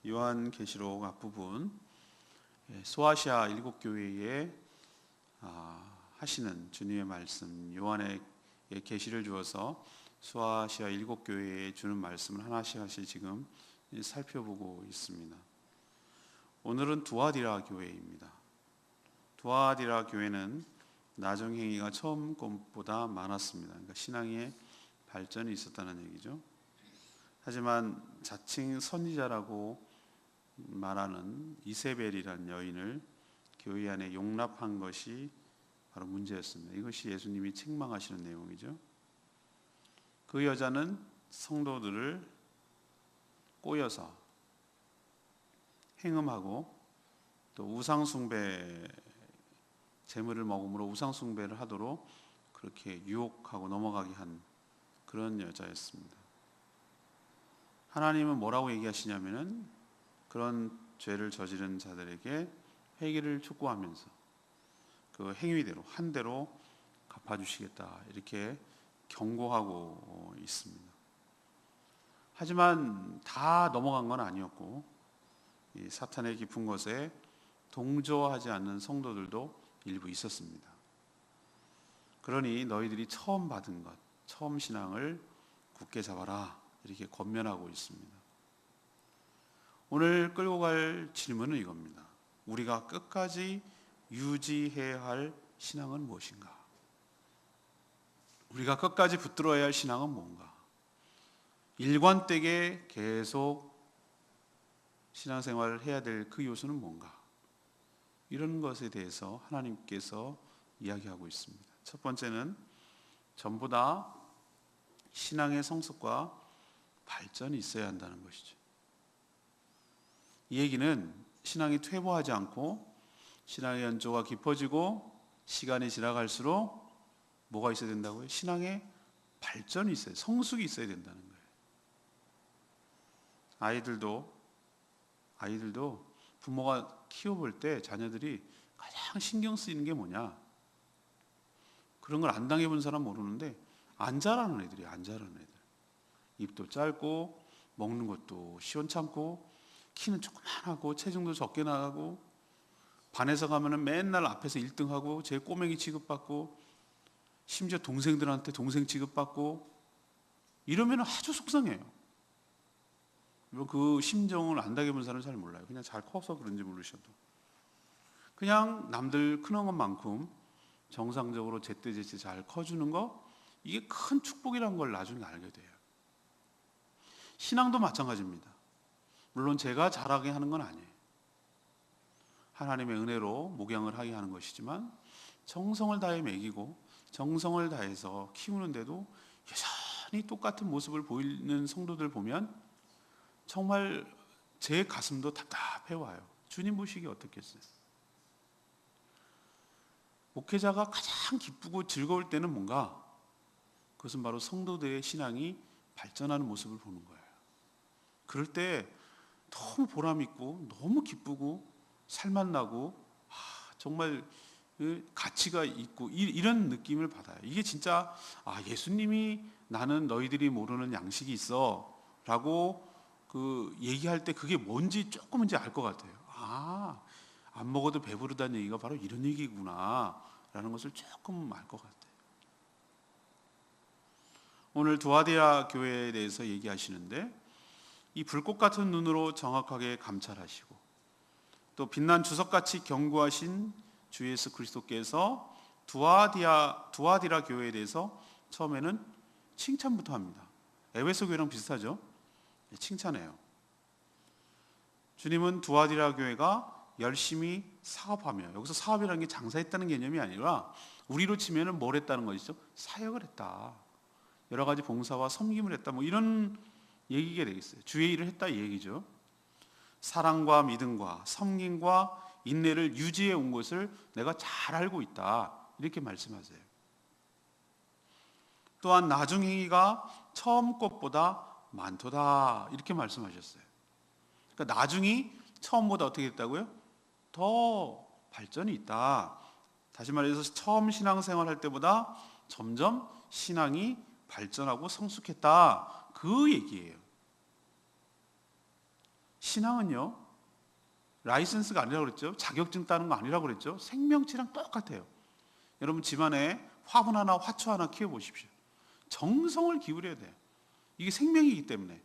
요한계시록 앞부분 소아시아 7교회에 하시는 주님의 말씀, 요한의 계시를 주어서 소아시아 7교회에 주는 말씀을 하나씩 지금 살펴보고 있습니다. 오늘은 두아디라 교회입니다. 두아디라 교회는 나중행위가 처음 것보다 많았습니다. 그러니까 신앙의 발전이 있었다는 얘기죠. 하지만 자칭 선지자라고 말하는 이세벨이라는 여인을 교회 안에 용납한 것이 바로 문제였습니다. 이것이 예수님이 책망하시는 내용이죠. 그 여자는 성도들을 꼬여서 행음하고 또 우상숭배, 제물을 먹음으로 우상숭배를 하도록 그렇게 유혹하고 넘어가게 한 그런 여자였습니다. 하나님은 뭐라고 얘기하시냐면은 그런 죄를 저지른 자들에게 회개를 촉구하면서 그 행위대로 한 대로 갚아주시겠다 이렇게 경고하고 있습니다. 하지만 다 넘어간 건 아니었고 이 사탄의 깊은 것에 동조하지 않는 성도들도 일부 있었습니다. 그러니 너희들이 처음 받은 것, 처음 신앙을 굳게 잡아라 이렇게 권면하고 있습니다. 오늘 끌고 갈 질문은 이겁니다. 우리가 끝까지 유지해야 할 신앙은 무엇인가? 우리가 끝까지 붙들어야 할 신앙은 뭔가? 일관되게 계속 신앙생활을 해야 될 그 요소는 뭔가? 이런 것에 대해서 하나님께서 이야기하고 있습니다. 첫 번째는 전부 다 신앙의 성숙과 발전이 있어야 한다는 것이죠. 이 얘기는 신앙이 퇴보하지 않고 신앙의 연조가 깊어지고 시간이 지나갈수록 뭐가 있어야 된다고요? 신앙의 발전이 있어야, 성숙이 있어야 된다는 거예요. 아이들도 부모가 키워볼 때 자녀들이 가장 신경 쓰이는 게 뭐냐? 그런 걸 안 당해본 사람 모르는데 안 자라는 애들이에요. 안 자라는 애들. 입도 짧고 먹는 것도 시원찮고 키는 조그만하고 체중도 적게 나가고 반에서 가면은 맨날 앞에서 1등하고 제일 꼬맹이 취급받고 심지어 동생들한테 동생 취급받고 이러면 아주 속상해요. 그 심정을 안 당해본 사람은 잘 몰라요. 그냥 잘 커서 그런지 모르셔도 그냥 남들 크는 것만큼 정상적으로 제때제때 잘 커주는 거, 이게 큰 축복이라는 걸 나중에 알게 돼요. 신앙도 마찬가지입니다. 물론 제가 잘하게 하는 건 아니에요. 하나님의 은혜로 목양을 하게 하는 것이지만 정성을 다해 먹이고 정성을 다해서 키우는데도 여전히 똑같은 모습을 보이는 성도들 보면 정말 제 가슴도 답답해 와요. 주님 보시기 어떻겠어요? 목회자가 가장 기쁘고 즐거울 때는 뭔가? 그것은 바로 성도들의 신앙이 발전하는 모습을 보는 거예요. 그럴 때 너무 보람 있고 너무 기쁘고 살맛 나고 정말 가치가 있고 이런 느낌을 받아요. 이게 진짜 예수님이 나는 너희들이 모르는 양식이 있어 라고 얘기할 때 그게 뭔지 조금은지 알 것 같아요. 안 먹어도 배부르다는 얘기가 바로 이런 얘기구나 라는 것을 조금 알 것 같아요. 오늘 두아디라 교회에 대해서 얘기하시는데 이 불꽃 같은 눈으로 정확하게 감찰하시고 또 빛난 주석같이 경고하신 주 예수 그리스도께서 두아디라 교회에 대해서 처음에는 칭찬부터 합니다. 에베소 교회랑 비슷하죠? 칭찬해요. 주님은 두아디라 교회가 열심히 사업하며, 여기서 사업이라는 게 장사했다는 개념이 아니라 우리로 치면은 뭘 했다는 것이죠? 사역을 했다. 여러 가지 봉사와 섬김을 했다. 뭐 이런 얘기가 되겠어요. 주의 일을 했다 이 얘기죠. 사랑과 믿음과 섬김과 인내를 유지해 온 것을 내가 잘 알고 있다 이렇게 말씀하세요. 또한 나중 행위가 처음 것보다 많도다 이렇게 말씀하셨어요. 그러니까 나중이 처음보다 어떻게 됐다고요? 더 발전이 있다. 다시 말해서 처음 신앙생활 할 때보다 점점 신앙이 발전하고 성숙했다 그 얘기예요. 신앙은요, 라이센스가 아니라고 그랬죠. 자격증 따는 거 아니라고 그랬죠. 생명체랑 똑같아요. 여러분 집안에 화분 하나, 화초 하나 키워보십시오. 정성을 기울여야 돼요. 이게 생명이기 때문에.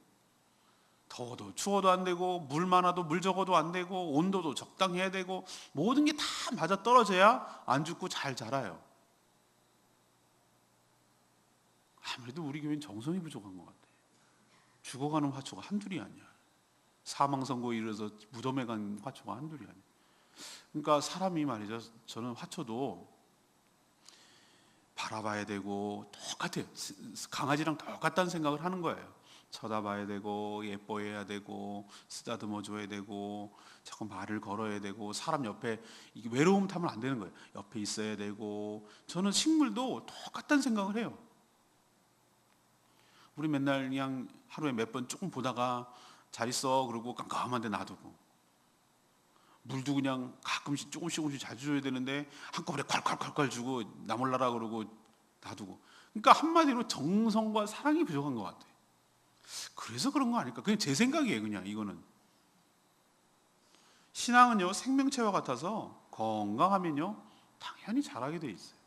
더워도 추워도 안 되고, 물 많아도 물 적어도 안 되고, 온도도 적당해야 되고, 모든 게 다 맞아 떨어져야 안 죽고 잘 자라요. 아무래도 우리 교회는 정성이 부족한 것 같아요. 죽어가는 화초가 한둘이 아니야. 사망 선고에 이르러서 무덤에 간 화초가 한둘이 아니야. 그러니까 사람이 말이죠, 저는 화초도 바라봐야 되고 똑같아요. 강아지랑 똑같다는 생각을 하는 거예요. 쳐다봐야 되고 예뻐해야 되고 쓰다듬어 줘야 되고 자꾸 말을 걸어야 되고 사람 옆에 이게 외로움 타면 안 되는 거예요. 옆에 있어야 되고. 저는 식물도 똑같다는 생각을 해요. 우리 맨날 그냥 하루에 몇 번 조금 보다가 잘 있어 그러고 깜깜한데 놔두고, 물도 그냥 가끔씩 조금씩 자주 줘야 되는데 한꺼번에 콸콸콸콸 주고 나 몰라라 그러고 놔두고. 그러니까 한마디로 정성과 사랑이 부족한 것 같아요. 그래서 그런 거 아닐까? 그냥 제 생각이에요. 그냥 이거는. 신앙은요, 생명체와 같아서 건강하면요 당연히 자라게 돼 있어요.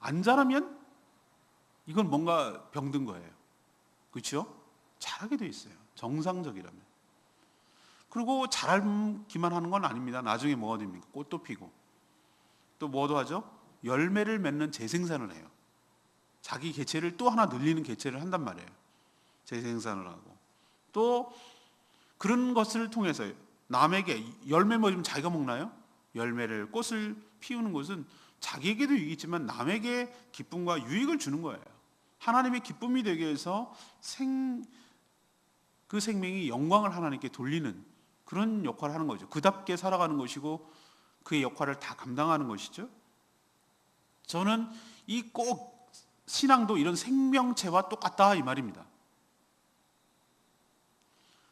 안 자라면 이건 뭔가 병든 거예요. 그렇죠? 자라게 돼 있어요. 정상적이라면. 그리고 자라기만 하는 건 아닙니다. 나중에 뭐가 됩니까? 꽃도 피고 또 뭐도 하죠? 열매를 맺는 재생산을 해요. 자기 개체를 또 하나 늘리는 개체를 한단 말이에요. 재생산을 하고 또 그런 것을 통해서 남에게 열매 맺으면 자기가 먹나요? 열매를 꽃을 피우는 것은 자기에게도 유익이지만 남에게 기쁨과 유익을 주는 거예요. 하나님의 기쁨이 되기 위해서 그 생명이 영광을 하나님께 돌리는 그런 역할을 하는 거죠. 그답게 살아가는 것이고 그의 역할을 다 감당하는 것이죠. 저는 이 꼭 신앙도 이런 생명체와 똑같다 이 말입니다.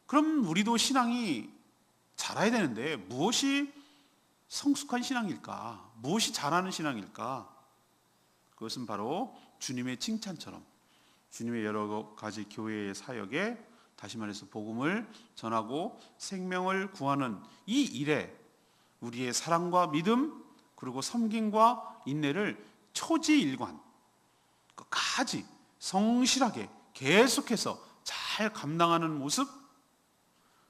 그럼 우리도 신앙이 자라야 되는데 무엇이 성숙한 신앙일까? 무엇이 자라는 신앙일까? 그것은 바로 주님의 칭찬처럼 주님의 여러 가지 교회의 사역에 다시 말해서 복음을 전하고 생명을 구하는 이 일에 우리의 사랑과 믿음 그리고 섬김과 인내를 초지일관 끝까지 성실하게 계속해서 잘 감당하는 모습,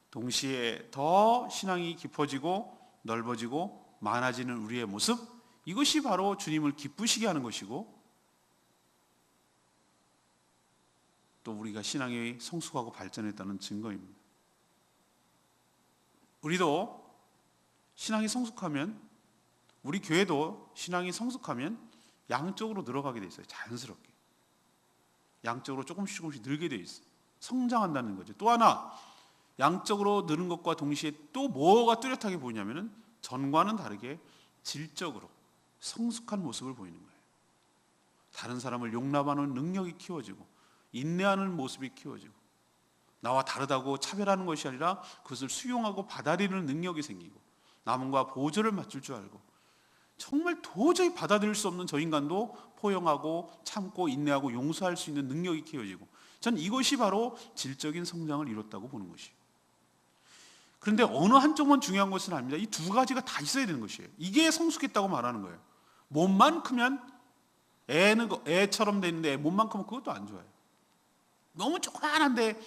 동시에 더 신앙이 깊어지고 넓어지고 많아지는 우리의 모습, 이것이 바로 주님을 기쁘시게 하는 것이고 또 우리가 신앙이 성숙하고 발전했다는 증거입니다. 우리도 신앙이 성숙하면, 우리 교회도 신앙이 성숙하면 양쪽으로 늘어가게 돼 있어요. 자연스럽게 양쪽으로 조금씩 늘게 돼 있어요. 성장한다는 거죠. 또 하나 양쪽으로 느는 것과 동시에 또 뭐가 뚜렷하게 보이냐면은 전과는 다르게 질적으로 성숙한 모습을 보이는 거예요. 다른 사람을 용납하는 능력이 키워지고 인내하는 모습이 키워지고 나와 다르다고 차별하는 것이 아니라 그것을 수용하고 받아들이는 능력이 생기고 남과 보조를 맞출 줄 알고 정말 도저히 받아들일 수 없는 저 인간도 포용하고 참고 인내하고 용서할 수 있는 능력이 키워지고, 전 이것이 바로 질적인 성장을 이뤘다고 보는 것이에요. 그런데 어느 한쪽만 중요한 것은 아닙니다. 이 두 가지가 다 있어야 되는 것이에요. 이게 성숙했다고 말하는 거예요. 몸만 크면 애처럼 되는데 몸만 크면 그것도 안 좋아요. 너무 조그만한데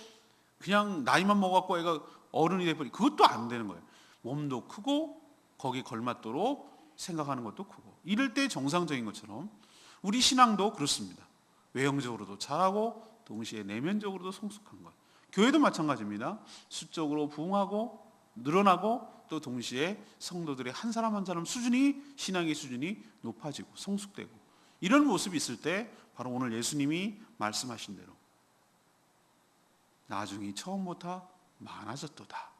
그냥 나이만 먹어갖고 애가 어른이 돼버리, 그것도 안 되는 거예요. 몸도 크고 거기에 걸맞도록 생각하는 것도 크고, 이럴 때 정상적인 것처럼 우리 신앙도 그렇습니다. 외형적으로도 잘하고 동시에 내면적으로도 성숙한 것. 교회도 마찬가지입니다. 수적으로 부흥하고 늘어나고 또 동시에 성도들의 한 사람 한 사람 수준이, 신앙의 수준이 높아지고 성숙되고, 이런 모습이 있을 때 바로 오늘 예수님이 말씀하신 대로 나중에 처음보다 많아졌도다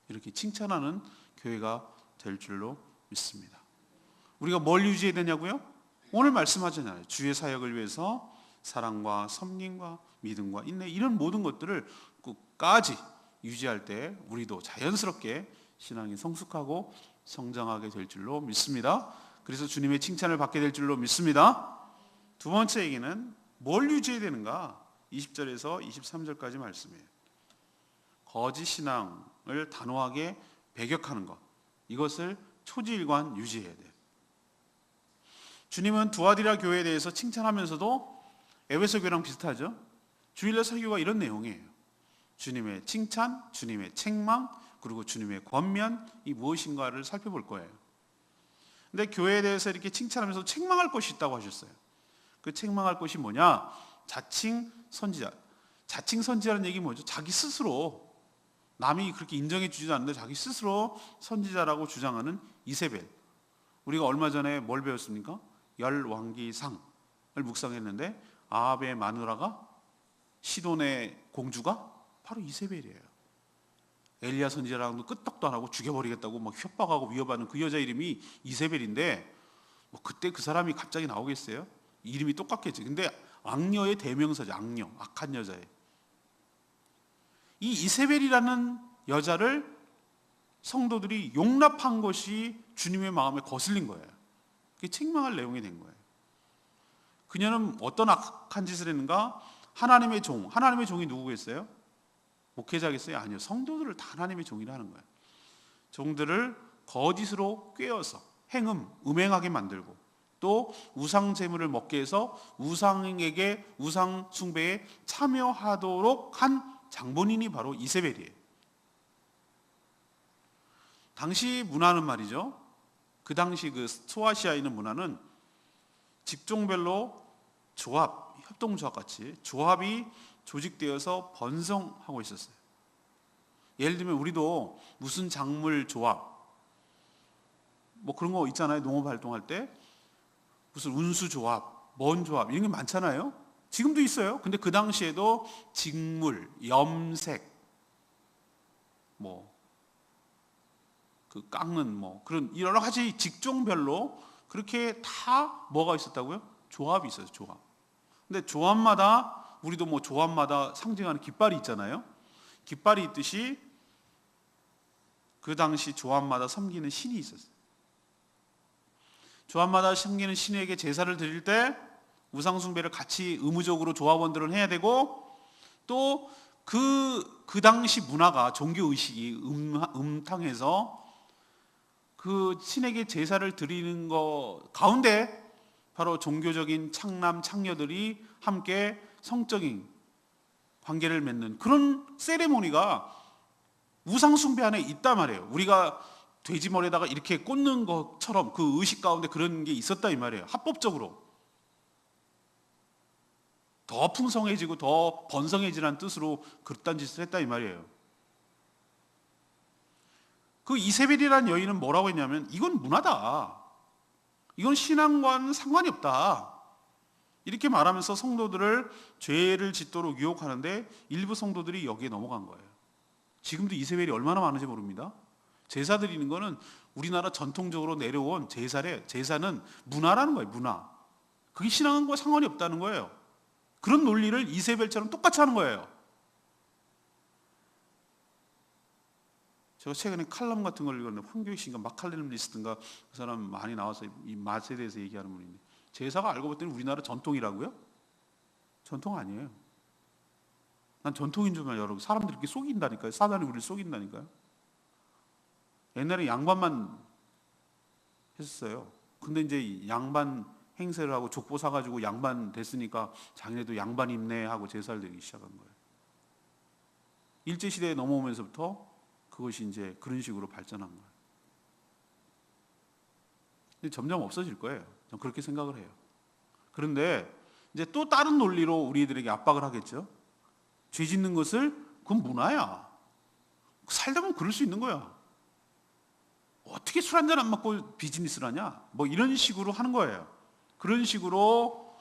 이렇게 칭찬하는 교회가 될 줄로 믿습니다. 우리가 뭘 유지해야 되냐고요? 오늘 말씀하잖아요. 주의 사역을 위해서 사랑과 섬김과 믿음과 인내, 이런 모든 것들을 끝까지 유지할 때 우리도 자연스럽게 신앙이 성숙하고 성장하게 될 줄로 믿습니다. 그래서 주님의 칭찬을 받게 될 줄로 믿습니다. 두 번째 얘기는 뭘 유지해야 되는가? 20절에서 23절까지 말씀이에요. 거짓 신앙을 단호하게 배격하는 것, 이것을 초지일관 유지해야 돼요. 주님은 두아디라 교회에 대해서 칭찬하면서도 에베소 교회랑 비슷하죠. 주일날 설교가 이런 내용이에요. 주님의 칭찬, 주님의 책망, 그리고 주님의 권면이 무엇인가를 살펴볼 거예요. 근데 교회에 대해서 이렇게 칭찬하면서 책망할 것이 있다고 하셨어요. 그 책망할 것이 뭐냐? 자칭 선지자. 자칭 선지자라는 얘기 뭐죠? 자기 스스로, 남이 그렇게 인정해 주지도 않는데 자기 스스로 선지자라고 주장하는 이세벨. 우리가 얼마 전에 뭘 배웠습니까? 열왕기상을 묵상했는데 아합의 마누라가, 시돈의 공주가 바로 이세벨이에요. 엘리야 선지자랑도 끄떡도 안 하고 죽여버리겠다고 막 협박하고 위협하는 그 여자 이름이 이세벨인데, 뭐 그때 그 사람이 갑자기 나오겠어요? 이름이 똑같겠지. 근데 악녀의 대명사죠. 악녀, 악한 여자예요. 이 이세벨이라는 여자를 성도들이 용납한 것이 주님의 마음에 거슬린 거예요. 그게 책망할 내용이 된 거예요. 그녀는 어떤 악한 짓을 했는가? 하나님의 종, 하나님의 종이 누구겠어요? 목회자겠어요? 아니요. 성도들을 다 하나님의 종이라 하는 거예요. 종들을 거짓으로 꾀어서 음행하게 만들고, 또 우상 제물을 먹게 해서 우상에게, 우상 숭배에 참여하도록 한 장본인이 바로 이세벨이에요. 당시 문화는 말이죠. 그 당시 그 소아시아에 있는 문화는 직종별로 조합, 협동조합 같이 조합이 조직되어서 번성하고 있었어요. 예를 들면 우리도 무슨 작물 조합, 뭐 그런 거 있잖아요. 농업 활동할 때 무슨 운수 조합, 뭔 조합, 이런 게 많잖아요. 지금도 있어요. 근데 그 당시에도 직물, 염색, 뭐 그 깎는 뭐 그런 여러 가지 직종별로 그렇게 다 뭐가 있었다고요? 조합이 있어요. 조합. 근데 조합마다, 우리도 뭐 조합마다 상징하는 깃발이 있잖아요. 깃발이 있듯이 그 당시 조합마다 섬기는 신이 있었어요. 조합마다 섬기는 신에게 제사를 드릴 때 우상 숭배를 같이 의무적으로 조합원들은 해야 되고, 또 그 당시 문화가, 종교 의식이 음탕해서 그 신에게 제사를 드리는 것 가운데 바로 종교적인 창남 창녀들이 함께 성적인 관계를 맺는 그런 세레모니가 우상 숭배 안에 있단 말이에요. 우리가 돼지 머리에다가 이렇게 꽂는 것처럼 그 의식 가운데 그런 게 있었다 이 말이에요. 합법적으로 더 풍성해지고 더 번성해지라는 뜻으로 그딴 짓을 했다 이 말이에요. 그 이세벨이라는 여인은 뭐라고 했냐면, 이건 문화다, 이건 신앙과는 상관이 없다, 이렇게 말하면서 성도들을 죄를 짓도록 유혹하는데 일부 성도들이 여기에 넘어간 거예요. 지금도 이세벨이 얼마나 많은지 모릅니다. 제사 드리는 거는 우리나라 전통적으로 내려온 제사래. 제사는 문화라는 거예요. 문화. 그게 신앙과 상관이 없다는 거예요. 그런 논리를 이세벨처럼 똑같이 하는 거예요. 제가 최근에 칼럼 같은 걸 읽었는데, 황교익 씨인가 마칼렘 리스트인가, 그 사람 많이 나와서 이 맛에 대해서 얘기하는 분인데, 제사가 알고 봤더니 우리나라 전통이라고요? 전통 아니에요. 난 전통인 줄 알아요. 여러분, 사람들이 이렇게 속인다니까요. 사단이 우리를 속인다니까요. 옛날에 양반만 했었어요. 근데 이제 양반 행세를 하고 족보 사가지고 양반 됐으니까 자기네도 양반 있네 하고 제사를 드리기 시작한 거예요. 일제시대에 넘어오면서부터 그것이 이제 그런 식으로 발전한 거예요. 근데 점점 없어질 거예요. 저는 그렇게 생각을 해요. 그런데 이제 또 다른 논리로 우리들에게 압박을 하겠죠. 죄 짓는 것을, 그건 문화야. 살다 보면 그럴 수 있는 거야. 어떻게 술 한잔 안 먹고 비즈니스를 하냐? 뭐 이런 식으로 하는 거예요. 그런 식으로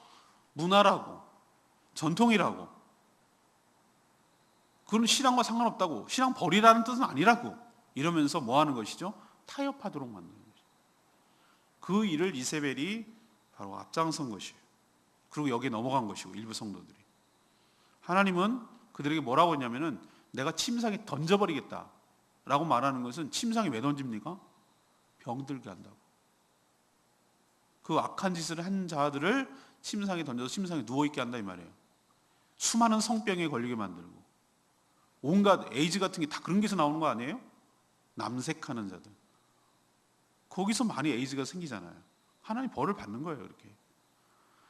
문화라고, 전통이라고, 그건 신앙과 상관없다고, 신앙 버리라는 뜻은 아니라고 이러면서 뭐 하는 것이죠? 타협하도록 만드는 것이죠. 그 일을 이세벨이 바로 앞장선 것이에요. 그리고 여기에 넘어간 것이고, 일부 성도들이. 하나님은 그들에게 뭐라고 했냐면은, 내가 침상에 던져버리겠다 라고 말하는 것은, 침상에 왜 던집니까? 병들게 한다고. 그 악한 짓을 한 자들을 침상에 던져서 침상에 누워있게 한다 이 말이에요. 수많은 성병에 걸리게 만들고, 온갖 에이즈 같은 게 다 그런 게서 나오는 거 아니에요? 남색하는 자들. 거기서 많이 에이즈가 생기잖아요. 하나님 벌을 받는 거예요, 이렇게.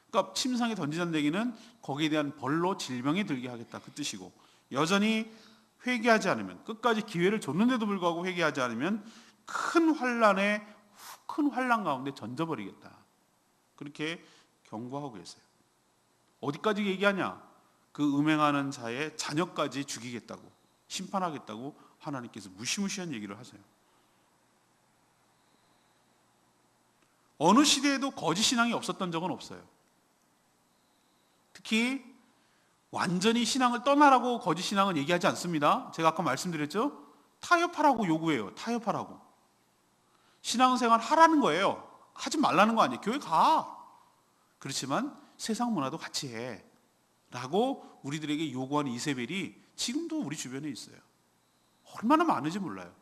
그러니까 침상에 던지자는 얘기는 거기에 대한 벌로 질병에 들게 하겠다, 그 뜻이고, 여전히 회개하지 않으면, 끝까지 기회를 줬는데도 불구하고 회개하지 않으면 큰 환란 가운데 던져버리겠다, 그렇게 경고하고 계세요. 어디까지 얘기하냐? 그 음행하는 자의 자녀까지 죽이겠다고, 심판하겠다고 하나님께서 무시무시한 얘기를 하세요. 어느 시대에도 거짓 신앙이 없었던 적은 없어요. 특히 완전히 신앙을 떠나라고 거짓 신앙은 얘기하지 않습니다. 제가 아까 말씀드렸죠? 타협하라고 요구해요. 타협하라고. 신앙생활 하라는 거예요. 하지 말라는 거 아니에요. 교회 가. 그렇지만 세상 문화도 같이 해 라고 우리들에게 요구하는 이세벨이 지금도 우리 주변에 있어요. 얼마나 많은지 몰라요.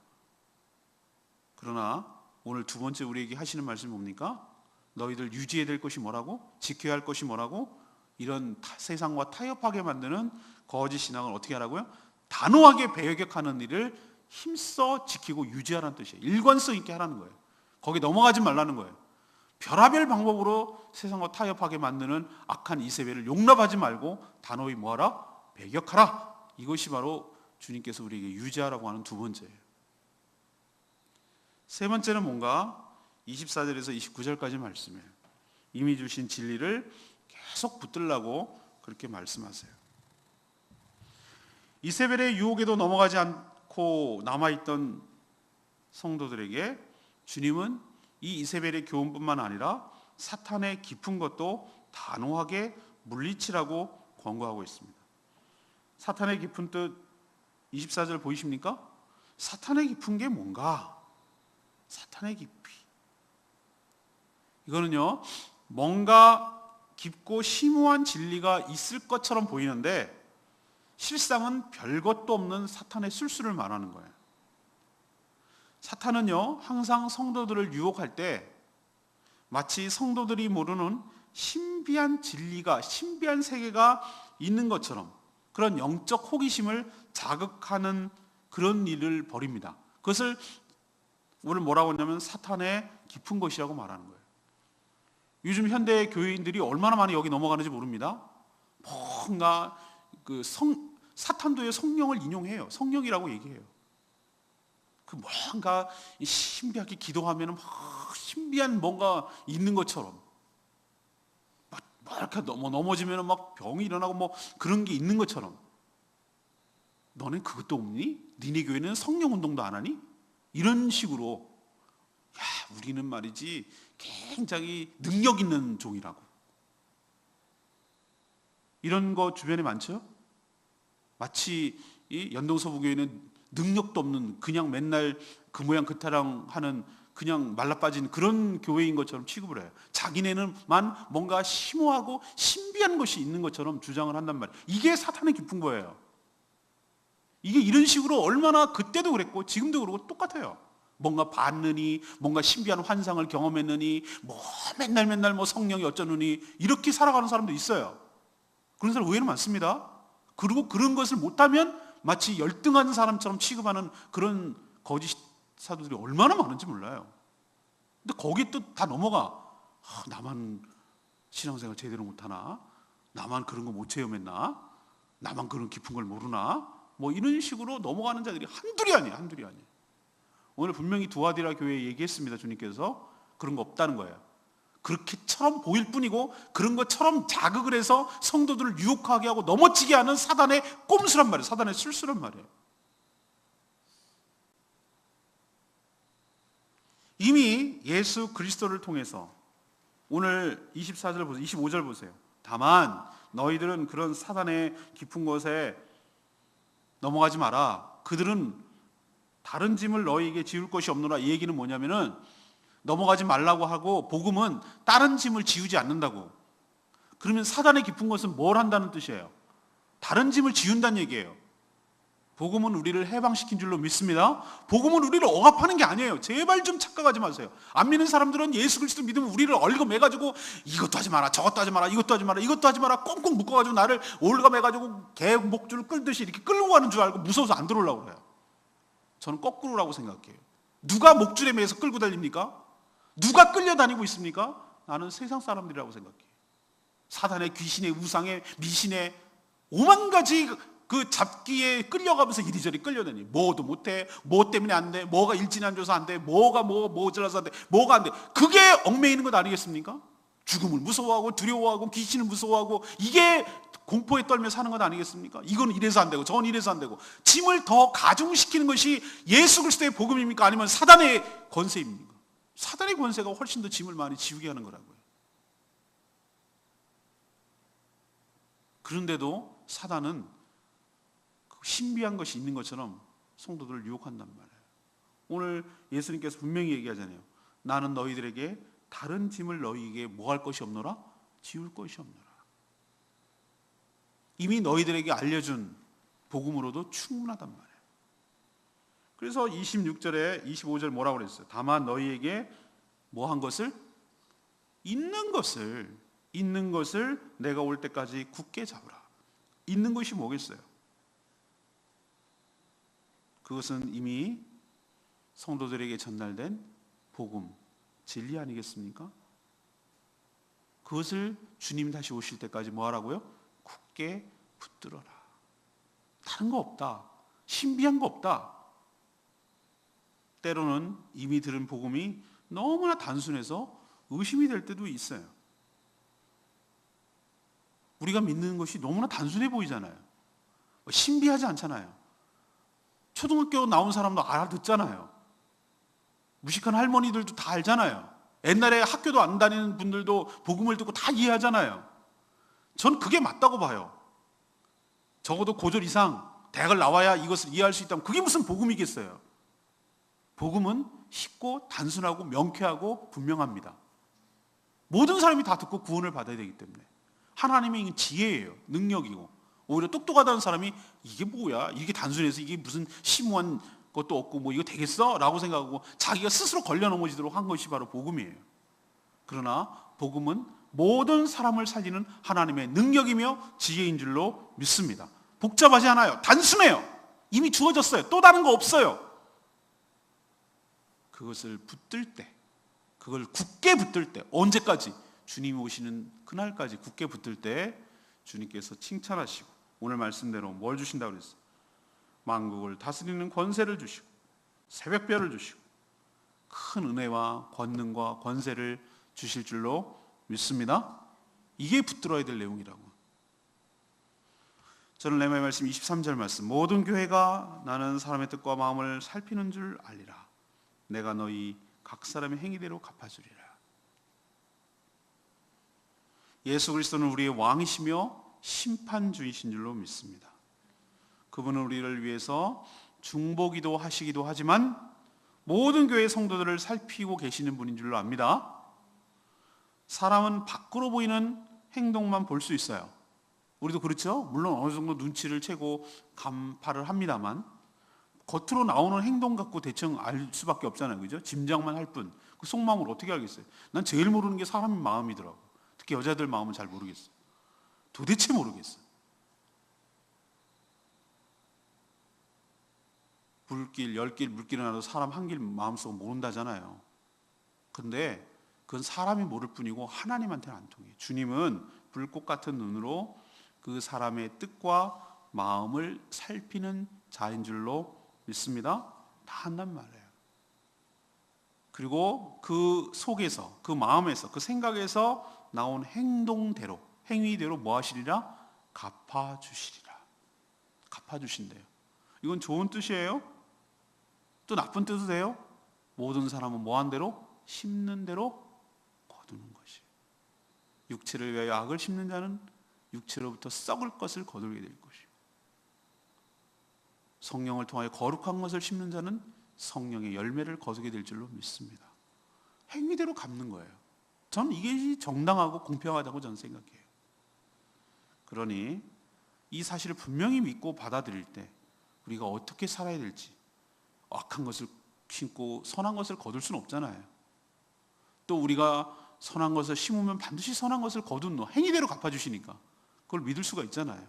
그러나 오늘 두 번째 우리에게 하시는 말씀이 뭡니까? 너희들 유지해야 될 것이 뭐라고? 지켜야 할 것이 뭐라고? 이런 세상과 타협하게 만드는 거짓 신앙을 어떻게 하라고요? 단호하게 배격하는 일을 힘써 지키고 유지하라는 뜻이에요. 일관성 있게 하라는 거예요. 거기 넘어가지 말라는 거예요. 별하별 방법으로 세상과 타협하게 만드는 악한 이세벨을 용납하지 말고 단호히 뭐하라? 배격하라. 이것이 바로 주님께서 우리에게 유지하라고 하는 두 번째예요. 세 번째는 뭔가? 24절에서 29절까지 말씀이에요. 이미 주신 진리를 계속 붙들라고 그렇게 말씀하세요. 이세벨의 유혹에도 넘어가지 않고 남아있던 성도들에게 주님은 이 이세벨의 교훈뿐만 아니라 사탄의 깊은 것도 단호하게 물리치라고 권고하고 있습니다. 사탄의 깊은 뜻 24절 보이십니까? 사탄의 깊은 게 뭔가? 사탄의 깊이. 이거는요, 뭔가 깊고 심오한 진리가 있을 것처럼 보이는데 실상은 별것도 없는 사탄의 술수를 말하는 거예요. 사탄은요, 항상 성도들을 유혹할 때 마치 성도들이 모르는 신비한 진리가, 신비한 세계가 있는 것처럼 그런 영적 호기심을 자극하는 그런 일을 벌입니다. 그것을 오늘 뭐라고 하냐면 사탄의 깊은 것이라고 말하는 거예요. 요즘 현대 교회인들이 얼마나 많이 여기 넘어가는지 모릅니다. 뭔가 사탄도의 성령을 인용해요. 성령이라고 얘기해요. 그 뭔가 신비하게 기도하면 막 신비한 뭔가 있는 것처럼 막 이렇게 넘어지면 막 병이 일어나고 뭐 그런 게 있는 것처럼, 너는 그것도 없니? 니네 교회는 성령 운동도 안 하니? 이런 식으로, 야, 우리는 말이지 굉장히 능력 있는 종이라고. 이런 거 주변에 많죠? 마치 이 연동서부교회는 능력도 없는, 그냥 맨날 그 모양 그 타랑 하는 그냥 말라빠진 그런 교회인 것처럼 취급을 해요. 자기네는만 뭔가 심오하고 신비한 것이 있는 것처럼 주장을 한단 말이에요. 이게 사탄의 깊은 거예요. 이게 이런 식으로 얼마나 그때도 그랬고 지금도 그러고 똑같아요. 뭔가 봤느니, 뭔가 신비한 환상을 경험했느니, 뭐 맨날 뭐 성령이 어쩌느니 이렇게 살아가는 사람도 있어요. 그런 사람 의외로 많습니다. 그리고 그런 것을 못하면 마치 열등한 사람처럼 취급하는 그런 거짓 사도들이 얼마나 많은지 몰라요. 근데 거기에 또 다 넘어가. 나만 신앙생활 제대로 못하나? 나만 그런 거 못 체험했나? 나만 그런 깊은 걸 모르나? 뭐 이런 식으로 넘어가는 자들이 한둘이 아니에요. 오늘 분명히 두아디라 교회에 얘기했습니다. 주님께서 그런 거 없다는 거예요. 그렇게처럼 보일 뿐이고 그런 것처럼 자극을 해서 성도들을 유혹하게 하고 넘어지게 하는 사단의 꼼수란 말이에요. 사단의 술수란 말이에요. 이미 예수 그리스도를 통해서 오늘 24절 보세요. 25절 보세요. 다만 너희들은 그런 사단의 깊은 곳에 넘어가지 마라. 그들은 다른 짐을 너희에게 지울 것이 없노라. 이 얘기는 뭐냐면은 넘어가지 말라고 하고 복음은 다른 짐을 지우지 않는다고. 그러면 사단의 깊은 것은 뭘 한다는 뜻이에요? 다른 짐을 지운다는 얘기예요. 복음은 우리를 해방시킨 줄로 믿습니다. 복음은 우리를 억압하는 게 아니에요. 제발 좀 착각하지 마세요. 안 믿는 사람들은 예수 그리스도 믿으면 우리를 얽어매가지고 이것도 하지 마라, 저것도 하지 마라, 이것도 하지 마라, 이것도 하지 마라 꽁꽁 묶어가지고 나를 올가매가지고 개 목줄을 끌듯이 이렇게 끌고 가는 줄 알고 무서워서 안 들어오려고 그래요. 저는 거꾸로라고 생각해요. 누가 목줄에 매서 끌고 달립니까? 누가 끌려다니고 있습니까? 나는 세상 사람들이라고 생각해요. 사단의, 귀신의, 우상의, 미신의 오만 가지 그 잡기에 끌려가면서 이리저리 끌려다니. 뭐도 못해, 뭐 때문에 안 돼, 뭐가 일진이 안 줘서 안 돼, 뭐가 모자라서 안 돼, 뭐가 안 돼. 그게 얽매이는 것 아니겠습니까? 죽음을 무서워하고 두려워하고 귀신을 무서워하고 이게 공포에 떨며 사는 것 아니겠습니까? 이건 이래서 안 되고 저건 이래서 안 되고 짐을 더 가중시키는 것이 예수 그리스도의 복음입니까? 아니면 사단의 권세입니까? 사단의 권세가 훨씬 더 짐을 많이 지우게 하는 거라고요. 그런데도 사단은 신비한 것이 있는 것처럼 성도들을 유혹한단 말이에요. 오늘 예수님께서 분명히 얘기하잖아요. 나는 너희들에게 다른 짐을 너희에게 뭐 할 것이 없노라? 지울 것이 없노라. 이미 너희들에게 알려준 복음으로도 충분하단 말이에요. 그래서 26절에 25절 뭐라고 그랬어요? 다만 너희에게 뭐 한 것을? 있는 것을 내가 올 때까지 굳게 잡으라. 있는 것이 뭐겠어요? 그것은 이미 성도들에게 전달된 복음, 진리 아니겠습니까? 그것을 주님 다시 오실 때까지 뭐 하라고요? 굳게 붙들어라. 다른 거 없다. 신비한 거 없다. 때로는 이미 들은 복음이 너무나 단순해서 의심이 될 때도 있어요. 우리가 믿는 것이 너무나 단순해 보이잖아요. 신비하지 않잖아요. 초등학교 나온 사람도 알아듣잖아요. 무식한 할머니들도 다 알잖아요. 옛날에 학교도 안 다니는 분들도 복음을 듣고 다 이해하잖아요. 전 그게 맞다고 봐요. 적어도 고졸 이상 대학을 나와야 이것을 이해할 수 있다면 그게 무슨 복음이겠어요. 복음은 쉽고 단순하고 명쾌하고 분명합니다. 모든 사람이 다 듣고 구원을 받아야 되기 때문에 하나님의 지혜예요. 능력이고 오히려 똑똑하다는 사람이 이게 뭐야? 이게 단순해서 이게 무슨 심오한 것도 없고 뭐 이거 되겠어? 라고 생각하고 자기가 스스로 걸려 넘어지도록 한 것이 바로 복음이에요. 그러나 복음은 모든 사람을 살리는 하나님의 능력이며 지혜인 줄로 믿습니다. 복잡하지 않아요. 단순해요. 이미 주어졌어요. 또 다른 거 없어요. 그것을 붙들 때, 그걸 굳게 붙들 때, 언제까지? 주님이 오시는 그날까지 굳게 붙들 때 주님께서 칭찬하시고 오늘 말씀대로 뭘 주신다고 그랬어요? 만국을 다스리는 권세를 주시고 새벽별을 주시고 큰 은혜와 권능과 권세를 주실 줄로 믿습니다. 이게 붙들어야 될 내용이라고. 저는 레마의 말씀 23절 말씀, 모든 교회가 나는 사람의 뜻과 마음을 살피는 줄 알리라. 내가 너희 각 사람의 행위대로 갚아주리라. 예수 그리스도는 우리의 왕이시며 심판주이신 줄로 믿습니다. 그분은 우리를 위해서 중보기도 하시기도 하지만 모든 교회 성도들을 살피고 계시는 분인 줄로 압니다. 사람은 밖으로 보이는 행동만 볼 수 있어요. 우리도 그렇죠? 물론 어느 정도 눈치를 채고 간파를 합니다만 겉으로 나오는 행동 갖고 대충 알 수밖에 없잖아요. 그죠? 짐작만 할 뿐. 그 속마음을 어떻게 알겠어요? 난 제일 모르는 게 사람 마음이더라고. 특히 여자들 마음은 잘 모르겠어. 도대체 모르겠어. 불길, 열길, 물길에 나도 사람 한 길 마음속을 모른다잖아요. 근데 그건 사람이 모를 뿐이고 하나님한테는 안 통해요. 주님은 불꽃 같은 눈으로 그 사람의 뜻과 마음을 살피는 자인 줄로 믿습니다. 다 한단 말이에요. 그리고 그 속에서, 그 마음에서, 그 생각에서 나온 행동대로, 행위대로 뭐 하시리라? 갚아주시리라. 갚아주신대요. 이건 좋은 뜻이에요? 또 나쁜 뜻도 돼요? 모든 사람은 뭐 한 대로? 심는 대로 거두는 것이. 육체를 위하여 악을 심는 자는 육체로부터 썩을 것을 거두게 될 것이요. 성령을 통하여 거룩한 것을 심는 자는 성령의 열매를 거두게 될 줄로 믿습니다. 행위대로 갚는 거예요. 저는 이게 정당하고 공평하다고 저는 생각해요. 그러니 이 사실을 분명히 믿고 받아들일 때 우리가 어떻게 살아야 될지, 악한 것을 심고 선한 것을 거둘 수는 없잖아요. 또 우리가 선한 것을 심으면 반드시 선한 것을 거둔 행위대로 갚아주시니까 그걸 믿을 수가 있잖아요.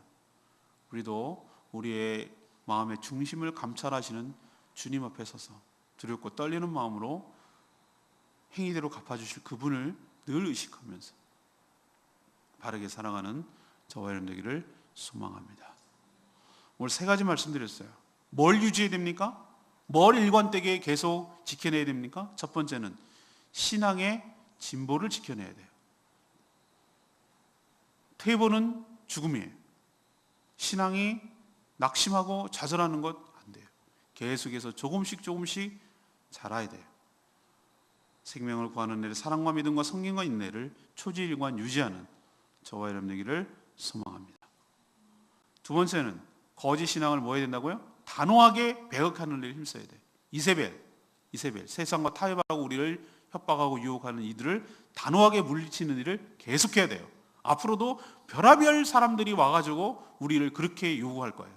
우리도 우리의 마음의 중심을 감찰하시는 주님 앞에 서서 두렵고 떨리는 마음으로 행위대로 갚아주실 그분을 늘 의식하면서 바르게 살아가는 저와 여러분 되기를 소망합니다. 오늘 세 가지 말씀드렸어요. 뭘 유지해야 됩니까? 뭘 일관되게 계속 지켜내야 됩니까? 첫 번째는 신앙의 진보를 지켜내야 돼요. 퇴보는 죽음이에요. 신앙이 낙심하고 좌절하는 것 안 돼요. 계속해서 조금씩 자라야 돼요. 생명을 구하는 일을 사랑과 믿음과 성경과 인내를 초지일관 유지하는 저와 여러분 되기를 소망합니다. 두 번째는 거짓 신앙을 뭐 해야 된다고요? 단호하게 배격하는 일에 힘써야 돼요. 이세벨 세상과 타협하고 우리를 협박하고 유혹하는 이들을 단호하게 물리치는 일을 계속해야 돼요. 앞으로도 별의별 사람들이 와가지고 우리를 그렇게 요구할 거예요.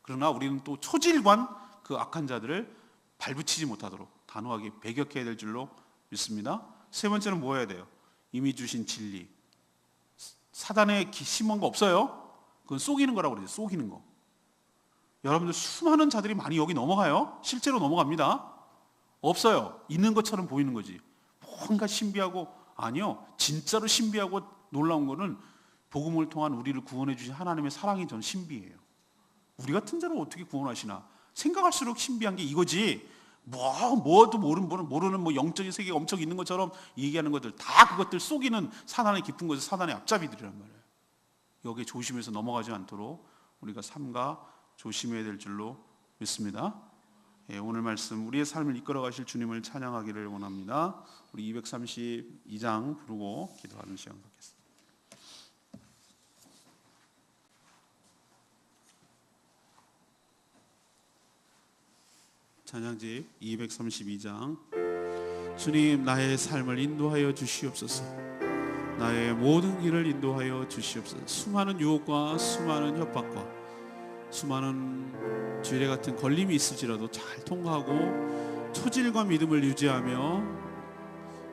그러나 우리는 또 초질관 그 악한 자들을 발붙이지 못하도록 단호하게 배격해야 될 줄로 믿습니다. 세 번째는 뭐 해야 돼요? 이미 주신 진리. 사단에 심은 거 없어요. 그건 속이는 거라고 그러죠. 속이는 거. 여러분들 수많은 자들이 많이 여기 넘어가요. 실제로 넘어갑니다. 없어요. 있는 것처럼 보이는 거지. 뭔가 신비하고, 아니요. 진짜로 신비하고 놀라운 거는 복음을 통한 우리를 구원해 주신 하나님의 사랑이 전 신비해요. 우리 같은 자를 어떻게 구원하시나 생각할수록 신비한 게 이거지. 뭐도 모르는 뭐 영적인 세계가 엄청 있는 것처럼 얘기하는 것들 다 그것들 속이는 사단의 깊은 곳에 사단의 앞잡이들이란 말이에요. 여기에 조심해서 넘어가지 않도록 우리가 삼가 조심해야 될 줄로 믿습니다. 오늘 말씀 우리의 삶을 이끌어 가실 주님을 찬양하기를 원합니다. 우리 232장 부르고 기도하는 시간 갖겠습니다. 찬양집 232장. 주님, 나의 삶을 인도하여 주시옵소서. 나의 모든 길을 인도하여 주시옵소서. 수많은 유혹과 수많은 협박과 수많은 죄례 같은 걸림이 있을지라도 잘 통과하고 초질과 믿음을 유지하며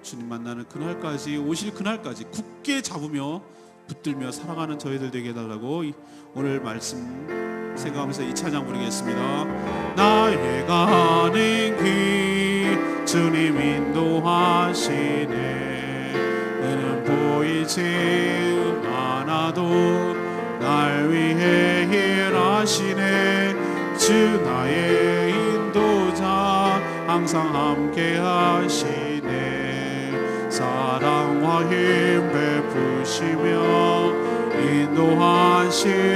주님 만나는 그날까지, 오실 그날까지 굳게 잡으며 붙들며 살아가는 저희들 되게 해달라고 오늘 말씀 생각하면서 이 찬양 부르겠습니다. 나의 가는 길 주님 인도하시네. 그는 보이지 않아도 날 위해 일하시네. 주 나의 인도자 항상 함께 하시네. 사랑과 힘 베푸시며 인도하시네.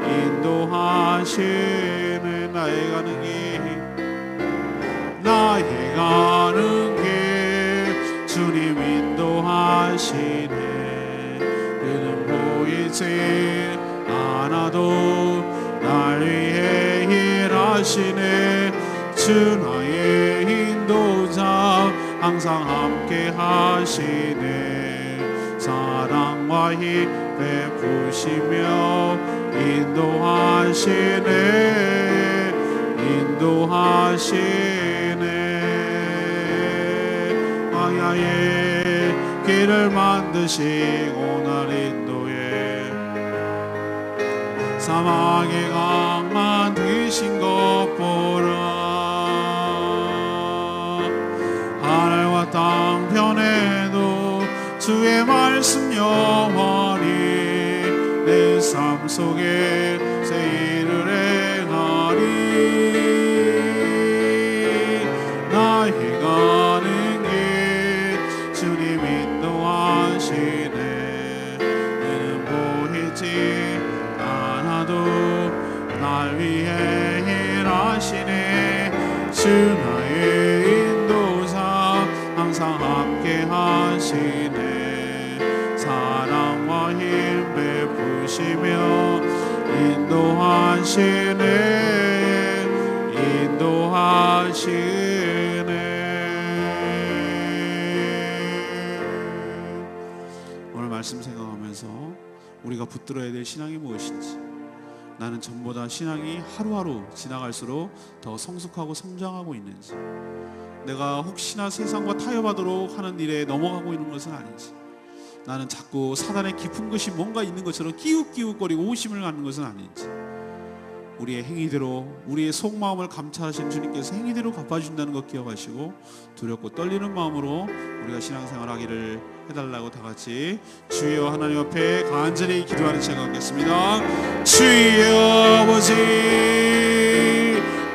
인도하시네. 나의 가는 길 주님 인도하시네. 그는 보이지 않아도 날 위해 일하시네. 주 나의 인도자 항상 함께 하시네. 사랑과 힘 베푸시며 인도하시네. 광야의 길을 만드시고 날 인도해 사막의 강 만드신 것 보라. 하늘과 땅 편에도 주의 말씀 영원히 내 삶 속에 새 일을 행하리. 나의 가는 길 주님 인도하시네. 그는 보이지 않아도 날 위해 일하시네. 주 나의 인도자 항상 함께 하시네. 사랑과 힘 베푸시며 인도하시네. 오늘 말씀 생각하면서 우리가 붙들어야 될 신앙이 무엇인지, 나는 전보다 신앙이 하루하루 지나갈수록 더 성숙하고 성장하고 있는지, 내가 혹시나 세상과 타협하도록 하는 일에 넘어가고 있는 것은 아닌지, 나는 자꾸 사단의 깊은 것이 뭔가 있는 것처럼 끼욱끼욱거리고 오심을 갖는 것은 아닌지, 우리의 행위대로, 우리의 속마음을 감찰하시는 주님께서 행위대로 갚아준다는 것 기억하시고, 두렵고 떨리는 마음으로 우리가 신앙생활 하기를 해달라고 다 같이 주여 하나님 앞에 간절히 기도하는 시간 갖겠습니다. 주여 아버지,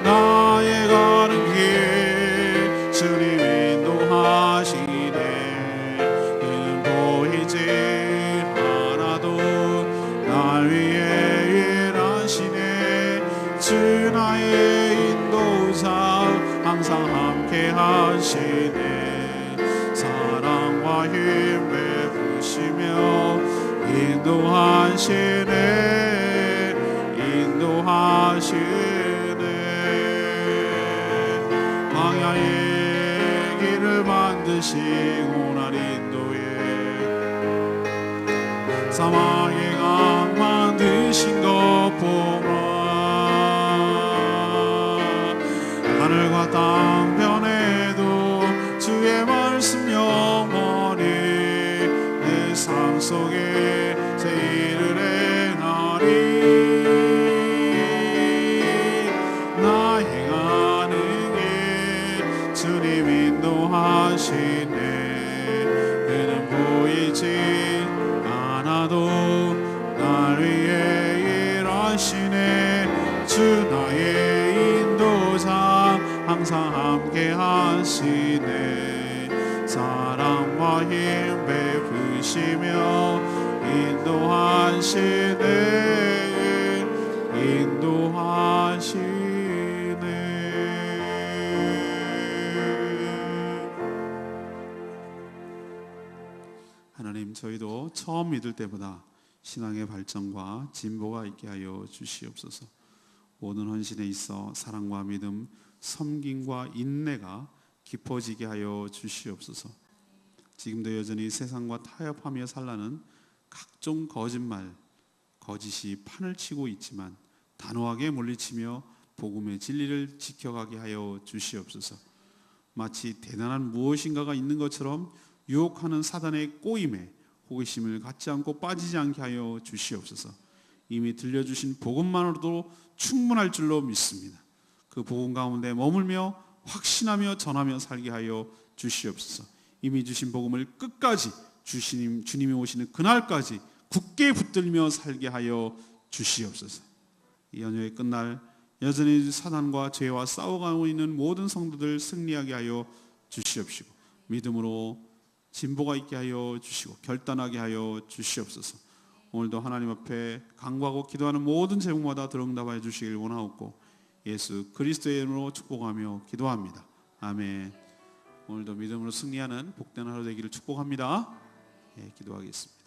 나의 가는 길 주님 인도하시네. 그는 보이지 않아도 날 위해 일하시네. 주 나의 인도자 항상 함께 하시네. 사랑과 힘 베푸시며 인도하시네. 인도하시네. 광야의 길을 만드시고 날 인도해 사막의 강 만드신 것 보라. 하늘과 땅 변해도 주의 말씀 영원히 내 삶 속에 새 일을 행하리. 나 행하는 길 주님 인도하시네. 그는 보이지 않아도 날 위해 일하시네. 주 나의 인도자 항상 함께 하시네. 사랑과 힘 베푸시며 인도하시네. 인도하시네. 하나님, 저희도 처음 믿을 때보다 신앙의 발전과 진보가 있게 하여 주시옵소서. 모든 헌신에 있어 사랑과 믿음, 섬김과 인내가 깊어지게 하여 주시옵소서. 지금도 여전히 세상과 타협하며 살라는 각종 거짓말, 거짓이 판을 치고 있지만 단호하게 물리치며 복음의 진리를 지켜가게 하여 주시옵소서. 마치 대단한 무엇인가가 있는 것처럼 유혹하는 사단의 꼬임에 호기심을 갖지 않고 빠지지 않게 하여 주시옵소서. 이미 들려주신 복음만으로도 충분할 줄로 믿습니다. 그 복음 가운데 머물며 확신하며 전하며 살게 하여 주시옵소서. 이미 주신 복음을 끝까지 주님이 오시는 그날까지 굳게 붙들며 살게 하여 주시옵소서. 이 연휴의 끝날 여전히 사단과 죄와 싸워가고 있는 모든 성도들 승리하게 하여 주시옵시고, 믿음으로 진보가 있게 하여 주시고 결단하게 하여 주시옵소서. 오늘도 하나님 앞에 간구하고 기도하는 모든 제목마다 들응답하여 주시길 원하옵고 예수 그리스도의 이름으로 축복하며 기도합니다. 아멘. 오늘도 믿음으로 승리하는 복된 하루 되기를 축복합니다. 기도하겠습니다.